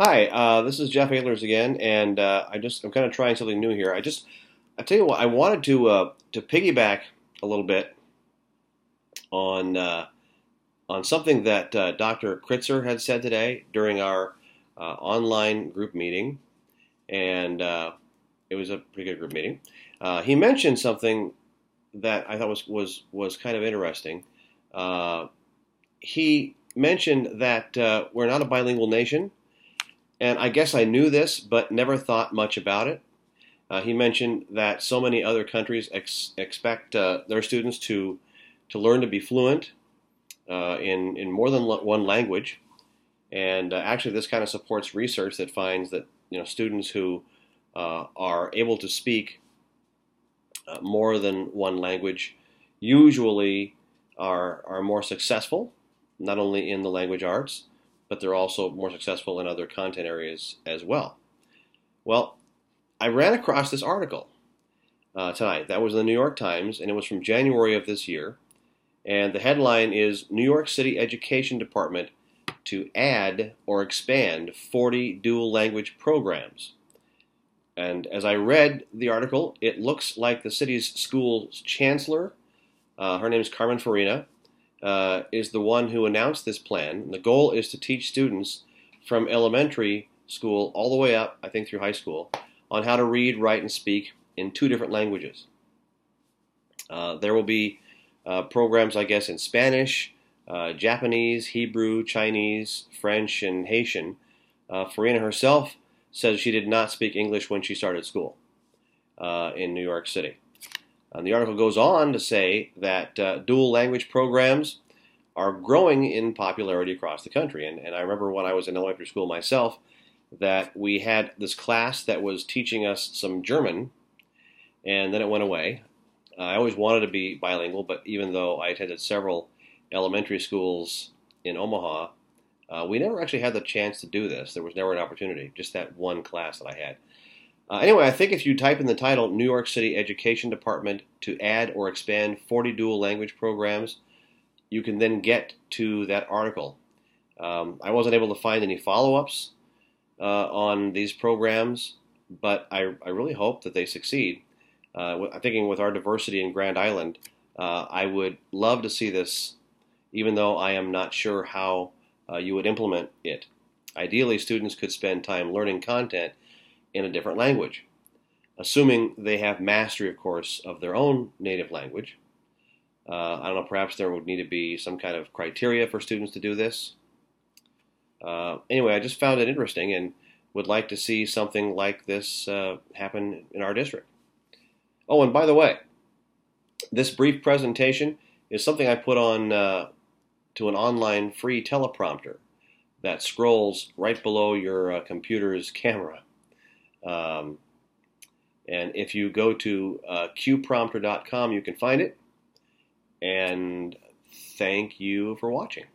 Hi, this is Jeff Ehlers again, and I'm kind of trying something new here. I tell you what, I wanted to piggyback a little bit on something that Dr. Kritzer had said today during our online group meeting, and it was a pretty good group meeting. He mentioned something that I thought was kind of interesting. Uh, he mentioned that we're not a bilingual nation. And I guess I knew this, but never thought much about it. He mentioned that so many other countries expect their students to learn to be fluent in more than one language, and actually, this kind of supports research that finds that students who are able to speak more than one language usually are more successful, not only in the language arts, but they're also more successful in other content areas as well. Well, I ran across this article tonight. That was in the New York Times, and it was from January of this year. And the headline is New York City Education Department to add or expand 40 dual language programs. And as I read the article, it looks like the city's school's chancellor, her name is Carmen Farina, is the one who announced this plan. And the goal is to teach students from elementary school all the way up, I think, through high school, on how to read, write, and speak in two different languages. There will be programs, I guess, in Spanish, Japanese, Hebrew, Chinese, French, and Haitian. Farina herself says she did not speak English when she started school in New York City. The article goes on to say that dual language programs are growing in popularity across the country. And I remember when I was in elementary school myself that we had this class that was teaching us some German, and then it went away. I always wanted to be bilingual, but even though I attended several elementary schools in Omaha, we never actually had the chance to do this. There was never an opportunity, just that one class that I had. Anyway, I think if you type in the title New York City Education Department to add or expand 40 dual language programs, you can then get to that article. I wasn't able to find any follow-ups on these programs, but I really hope that they succeed. I'm thinking with our diversity in Grand Island, I would love to see this, even though I am not sure how you would implement it. Ideally, students could spend time learning content in a different language, assuming they have mastery, of course, of their own native language. I don't know, perhaps there would need to be some kind of criteria for students to do this. Anyway, I just found it interesting and would like to see something like this happen in our district. Oh, and by the way, this brief presentation is something I put on to an online free teleprompter that scrolls right below your computer's camera. And if you go to qprompter.com, you can find it. And thank you for watching.